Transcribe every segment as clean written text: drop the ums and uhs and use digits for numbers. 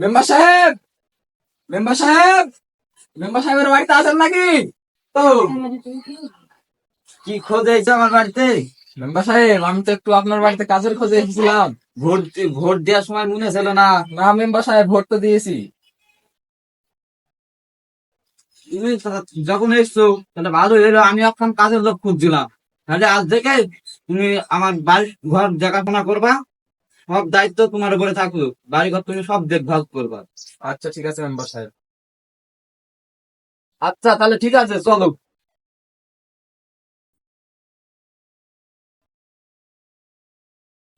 Member সাহেব, member সাহেব, member সাহেবের বাড়িতে আছেন নাকি? তো কি খোঁজ হয়েছে আমার বাড়িতে? মেম্বার সাহেব, আমি তো একটু আপনার বাড়িতে কাজের খোঁজে এসেছিলাম। ভোট দেওয়ার সময় মনে ছিল না? না মেম্বার সাহেব, ভোট তো দিয়েছি। তুমি যখন এসছো তাহলে ভালো হলো, আমি এখন কাজের লোক খুঁজছিলাম। তাহলে আজ থেকে তুমি আমার বাড়ির ঘর দেখাশোনা করবা, সব দায়িত্ব তোমার উপরে থাকলো। বাড়ি ঘর তুমি সব দেখভাল করবা। আচ্ছা ঠিক আছে মেম্বার সাহেব। আচ্ছা তাহলে ঠিক আছে, চলো।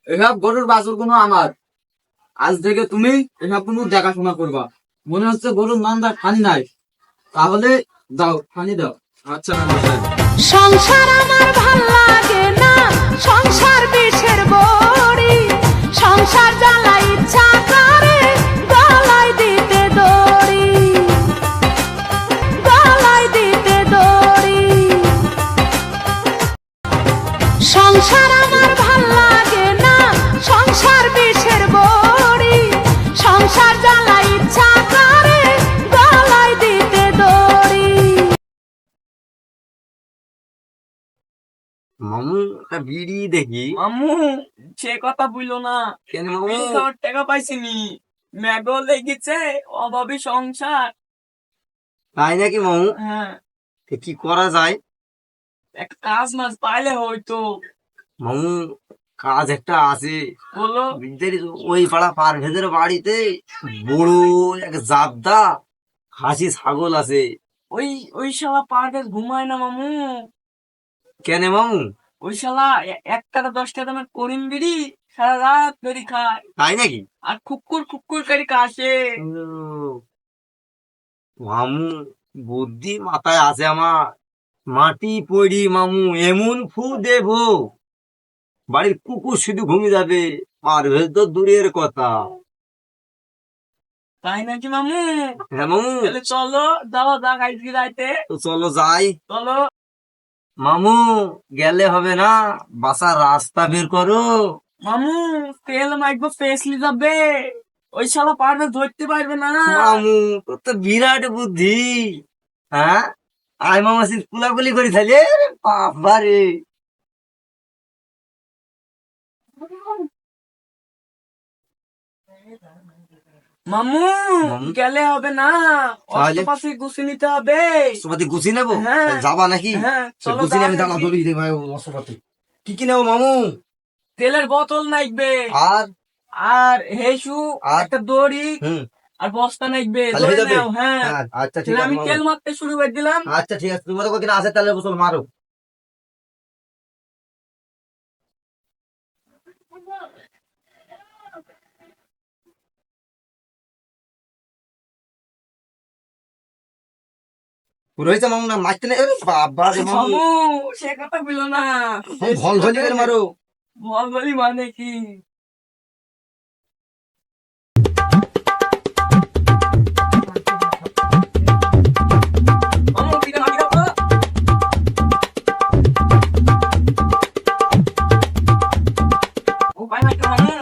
এসব গরুর বাছুর গুলো আমার। আজ থেকে তুমি এসব কোনো দেখাশোনা করবা। মনে হচ্ছে গরুর মান্দা খানি নাই, তাহলে দাও, খানি দাও। আচ্ছা মেম্বার সাহেব। সংসার আমার ভাল লাগে না, সংসার বিষের বড়ি, সংসার জ্বালা ইচ্ছা করে গলায় দিতে দড়ি, গলায় দিতে দড়ি। সংসার আমার ভাল লাগে না, সংসার বিষের বড়ি, সংসার জ্বালা ইচ্ছা করে গলায় দিতে দড়ি। মামু, একটা বিড়ি দেখি। মামু, সে কথা বললো না। কেন মামু? বিল খাওয়ার টাকা পাইছিনি, ম্যাগো লেগেছে, অভাবী সংসার। তাই নাকি মামু? হ্যাঁ, তো কি করা যায়? একটা কাজ মাছ পাইলে হয়তো। মামু, কাজ একটা আছে। বলো। বুঝতে পেরেছো? ওই পাড়া পারভেজের বাড়িতে বড় এক জাবদা খাসি ছাগল আছে। ওই ওই শালা পার্কে ঘুমায় না মামু। কেন মামু? ওই শালা 1 টাকা 10 টাকা দামের করিম বিড়ি সারা রাত বেরি খায়, তাই নাকি? আর খুক্কুর খুক্কুর করে কাশে। ও, মামু, বুদ্ধি মাথায় আছে আমার। মাটি পড়ি মামু, এমন ফু দেব বাড়ির কুকুর শুধু ঘুমিয়ে যাবে। পারভেজ তো দূরের কথা। তাই নাকি মামু? হ্যাঁ মামু, তাহলে চলো, যাওয়া যাক আজকে রাইতে। তো চলো যাই। চলো মামু, গেলে হবে না, বাসার রাস্তা বের করো। মামু, তেল মাইকবো ফেসলি যাবে, ওই শালা পারবে ধরতে পারবে না। মামু, তোর তো বিরাট বুদ্ধি। হ্যাঁ, আয় মামা সিট কুলাকুলি করি তাহলে। বাবারে, মামু, মামু, গেলে হবে না, তাহলে? অষ্টপাশে গুছি নিতে হবে। অস্ত্রপাতি গুছিয়ে নেবো? হ্যাঁ। তাহলে যাবা নাকি? হ্যাঁ, চলো গুছিয়ে আমি যাওয়া দাঁড়া যাক। ধরি দেবো অস্ত্রপাতি। কি কি নেবো মামু? তেলের বোতল নাইবে, আর আর হেসু, আর? একটা দড়ি, হুম, আর বস্তা নাইবে। তাহলে ধরে হয়ে যাবে? নাও। হ্যাঁ, হ্যাঁ, আচ্ছা ঠিক তাহলে আছে আমি মামু। তেল মারতে শুরু করে দিলাম। আচ্ছা ঠিক আছে, তুমি তো কদিন আছে তাহলে বোতল মারো। রয়েছে মামু, না মারতে নেই? আরে বাবা রে মামু, মামু, সে কথা বললো না। ভল ভলি করে মারো। বল বলি মানে কি? মামু, পিঠে ভাগি দাও তো। উপায় নাই তো মামু।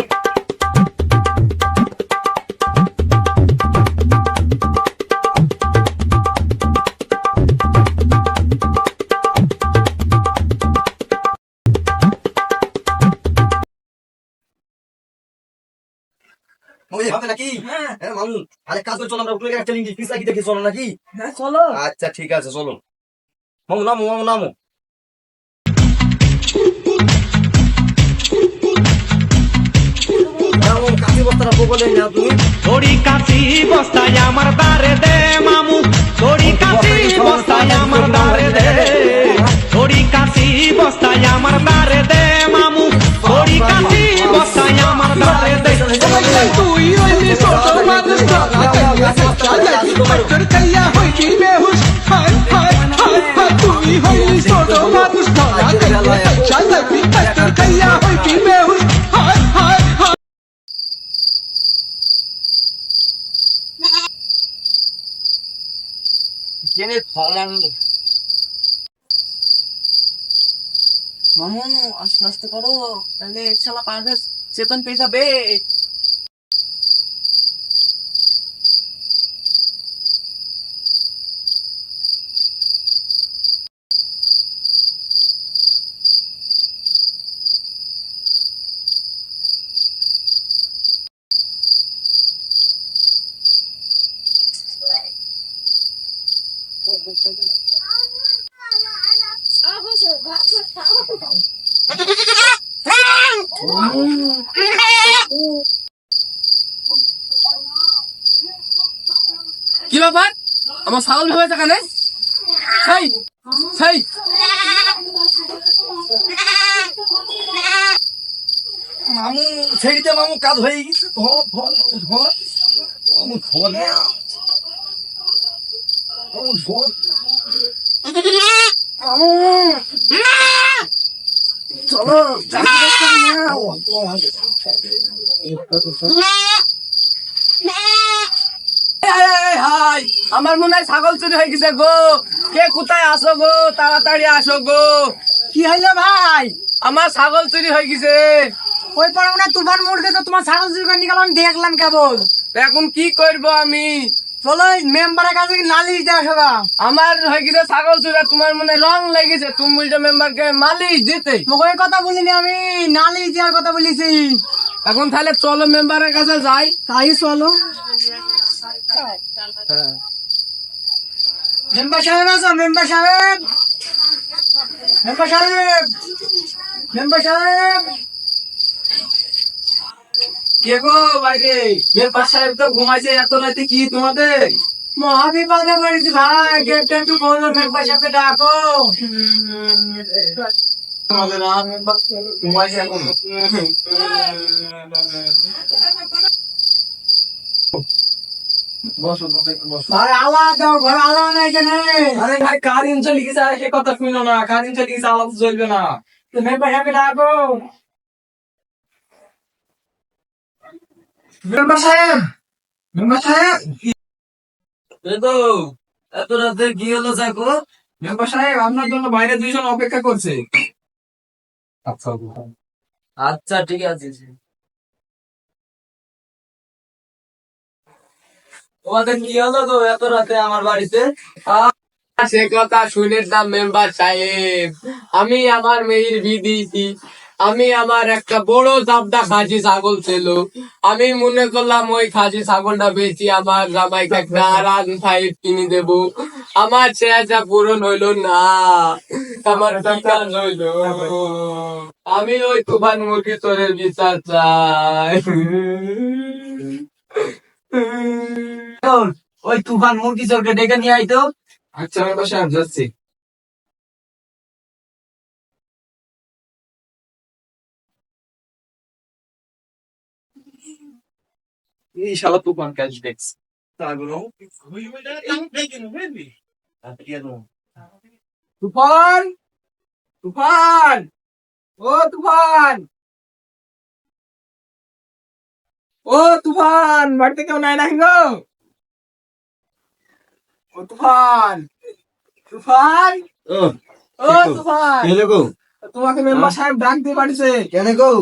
মামু, এই হবে নাকি? হ্যাঁ, হ্যাঁ মামু, আরে কাজ করে চলো, আমরা উঠে একটা লিঙ্গি পিস দেখি চলো নাকি? হ্যাঁ চলো। আচ্ছা ঠিক আছে, চলো মামু, নামো মামু, নামো। মামু, কাশি বস্তাটা বলে না তুমি? থোড়ি কাশি বস্তায় আমার দারে দে মামু, থোড়ি কাশি বস্তায় আমার দারে দে, থোড়ি কাশি বস্তায় আমার দারে দে মামু, থোড়ি কাশি বস্তায় আমার দারে দে। তুই হইলি ছোট মানুষ, ধরা খাইয়া বাচ্চা লাগি, পাইকার খাইয়া হইলি বেহুশ। হায় হায় হায় হায়, তুই হইলি ছোট মানুষ, ধরা খাইয়া বাচ্চা লাগি, পাইকার খাইয়া হইলি বেহুশ। হায় হায় হায়। জেনে মামু, মামু, আস্তে আস্তে করো, তাহলে শালা পারভেজ চেতন পেয়ে যাবে। কি ব্যাপার আমার ছাগল ভেবে সেখানে সেই সেই মামু ছেড়িতে মামু কাজ হয়ে গেছে ধর ধর ধর মামু ধর না মামু ধর মামু চলো হাই আমার মনে হয় ছাগল চুরি হয়ে গেছে গো কে কোথায় আসো গো তাড়াতাড়ি আসো গো কি হইলো ভাই? আমার ছাগল চুরি হয়ে গেছে ওই পরে মনে হয় তুফান মুড়কে তো তোমার ছাগল চুরি করে নিয়ে গেল, আমি দেখলাম কেবল। এখন কি করবো আমি চলো মেম্বারের কাছে নালিশ দিয়ে আসো গা। আমার হয়ে গেছে ছাগল চুরি তোমার মনে রং লেগেছে তুমি বলছো মেম্বারকে মালিশ দিতে তোকে ওই কথা বলিনি, আমি নালিশ দেওয়ার কথা বলেছি। এখন তাহলে চলো মেম্বারের কাছে যাই তাই চলো। মেম্বার সাহেব আছো? মেম্বার সাহেব, মেম্বার সাহেব, মেম্বার সাহেব। কে গো বাইরে মেম্বার সাহেব তো ঘুমাইছে এত রাতে কি তোমাদের মহাবিপদে পড়েছি ভাই, গেটটা একটু বলো, মেম্বার সাহেবকে ডাকো। তোমাদের আর মেম্বার ঘুমাইছে এখন বসো তুমি বসো ভাই আওয়াজ দাও, ঘর আওয়াজ নাই কেন? আরে ভাই কার ইঞ্চ লিখেছে সে কথা শুনো না কার ইঞ্চ লিখেছে আলাদা চলবে না মেম্বার সাহেবকে ডাকো। মেম্বার সাহেব মেম্বার সাহেব তো এত রাতে কি হলো দেখো মেম্বার সাহেব আপনার জন্য বাইরে দুইজন অপেক্ষা করছে আচ্ছা আচ্ছা ঠিক আছে তোমাদের কি হলো গো এত রাতে আমার বাড়িতে সে কথা শুনে না মেম্বার সাহেব আমি আমার মেয়ের বিয়ে দিয়েছি আমি আমার একটা বড় জাবদা খাসি ছাগল ছিল আমি মনে করলাম ওই খাসি ছাগলটা বেশি আমার জামাইকে একটা রান ফাইভ কিনে দেব আমার সে আশা পূরণ হইলো না আমার বিচার হইলো আমি ওই তুফান মুরগি চোরের বিচার চাই ওই তুফান মুরগি চোরকে ডেকে নিয়ে আইতো। আচ্ছা আমি বাসায় যাচ্ছি এই শালা তুফান ক্যাচ দেখছি তুফান তুফান ও তুফান ও তুফান বাড়িতে কেউ নাই নাকি গো ও তুফান তুফান ও ও তুফান গো তোমাকে মেম্বার সাহেব ডাক দিয়ে পাঠিয়েছে কেন গো?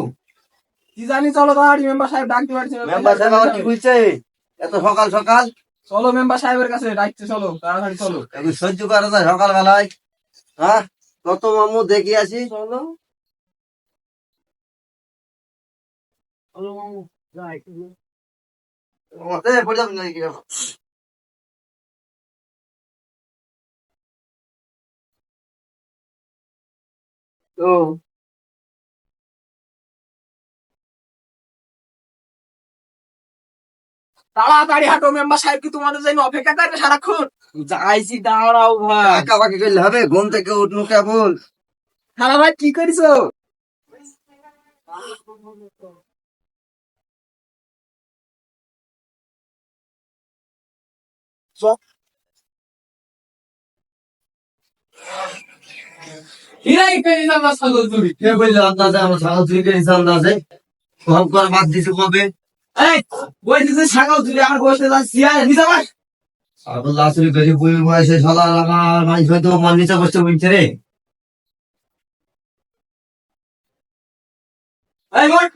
কি জানি চলো তাড়াতাড়ি মেম্বার সাহেব ডাক দিয়ে পাঠিয়েছে মেম্বার সাহেব আবার কি বলছে এত সকাল সকাল? চলো মেম্বার সাহেবের কাছে ডাকছে চলো তাড়াতাড়ি চলো এখন সহ্য করা যায় সকাল বেলায়? হ্যাঁ কত মামু দেখি আসি। চলো পড়ে যাবেন নাকি? তো তাড়াতাড়ি হাঁটো মেম্বার সাহেব কি তোমাদের জন্য অপেক্ষা করবে সারাক্ষণ যাইছি দাঁড়াও ভাই, একা বাকি করলে হবে? ঘুম থেকে উঠনু কেবল। সারা ভাই কি করিছো হিরাই পেয়ে যাবা ছাগল চুরি কে বললো আন্দাজে আমার ছাগল চুরি করেছে? আন্দাজে কম করে বাদ দিছে কবে? এই বলতেছে ছাগল চুরি আমার বসে যাচ্ছি নিচে বস ছাগল চুরি করে বুড়ির বয়সে শালা আমার মানুষ হয়তো আমার নিচে বসতে বলছে রে। এই বল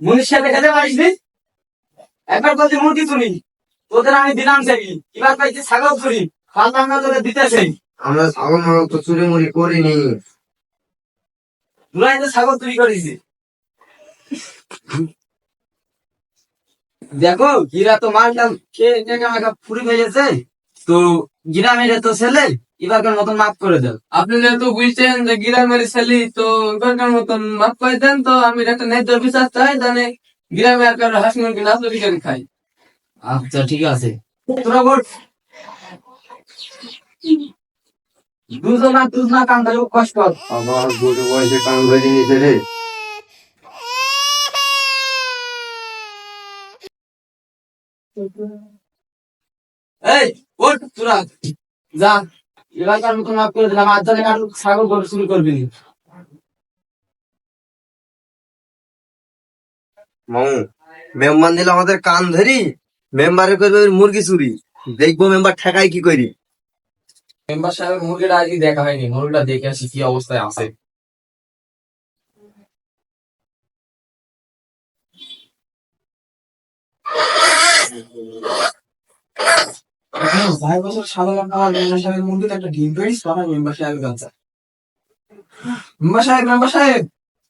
মুনির সাথে খেতে পারিস নি একবার বলছি মুরগি চুরি তোদের আমি দিলাম সেবি এবার পাইছি ছাগল চুরি খাল ভাঙা তোদের দিতেছে আমরা ছাগল মাগল তো চুরি মুড়ি করিনি। তোরাই তো ছাগল চুরি করেছি দেখো গিরা তো মালটা খেয়ে আমাকে ফুরি ফেলেছে তো গ্রামের তো ছেলে এবারকার মতন মাফ করে দেন। আপনি যেহেতু বুঝছেন যে গ্রামের ছেলে, তো এবারকার মতন মাফ করে দেন। তো আমি একটা ন্যায্য বিচার চাই, জানে গ্রামে আর কারো হাঁস মুরগি না চুরি করে খাই। আচ্ছা ঠিক আছে, তোরা বল দুজনা কান ধরে কষ্ট কর। আমার বুড়ো বয়সে কান ধরে নিতে রে। এই ওঠ তোরা, যা এলাকার মতন মাফ করে দিলাম। আর জানে আর ছাগল গরু চুরি করবি না। মামু মেম্বার দিলে আমাদের কান ধরি, মেম্বারে করবে মুরগি চুরি। দেখবো মেম্বার ঠেকাই কি করি। মেম্বার সাহেবের মুরগিটা আজকে দেখা হয়নি, মুরগিটা দেখে আসি কি অবস্থায় আছে। ভাই বছর সাধারণ আমার মেম্বার সাহেবের মুরগিতে একটা ডিম পেড়িস আমার মেম্বার সাহেবের কাছে। মেম্বার সাহেব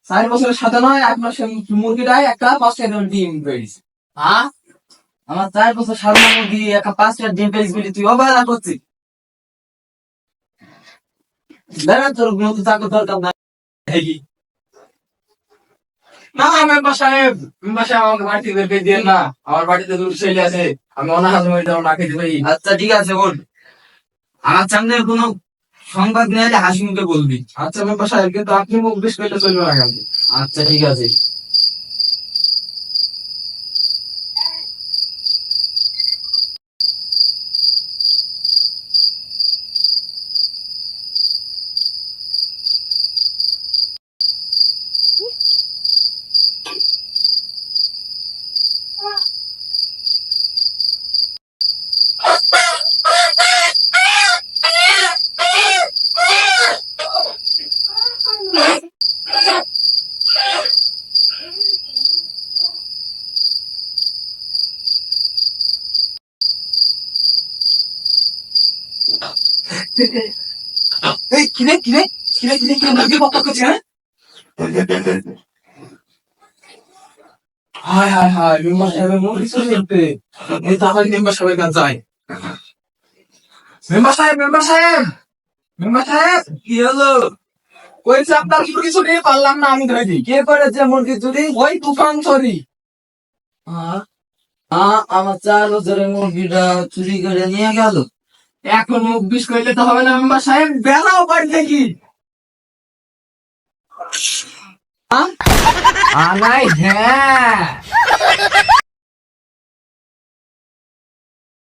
4 বছরের সাথে নয়, 1 মাসের মুরগিটাই একটা 5টা ডিম পেড়িস। হ্যাঁ, আমার 4 বছর সাধারণ মুরগি একটা 5টা ডিম পেড়িস বলি তুই অবহেলা করছিস। দাঁড়া, তোর মতো চাকর দরকার নাই। না মেম্বার সাহেব আমাকে বাড়িতে বের করে দিয়ে না, আমার বাড়িতে দুটো ছেলে আছে, আমি অনাহার মরে যাবো না খেতে পারি। আচ্ছা ঠিক আছে বল, আমার সামনে কোনো সংবাদ নিয়ে এলে হাসি মুখে বলবি। আচ্ছা মেম্বার সাহেব, কিন্তু আপনি মুখ বেশ করলে চলবে না কেন? আচ্ছা ঠিক আছে। এই কিরে কিরে কিরে কিরে কিরে মুরগি পক্ষ করছে, হ্যাঁ? হায় হায় হায়, মেম্বার সাহেবের মুরগি চুরি করতে। এই তাহলে মেম্বার সাহেবের কাছে যাই। মেম্বার সাহেব কি হলো? কইছে আপনার মুরগি চুরি, পারলাম না আমি ধরে দিই। কে করেছে মুরগি চুরি? ওই তুফান চুরি। আমার 4 বছরের মুরগিটা চুরি করে নিয়ে গেল। এখন মুখ বিষ করলে তো হবে না মেম্বার সাহেব, বেলাও বাড়ি দেখি। আনাই হ্যাঁ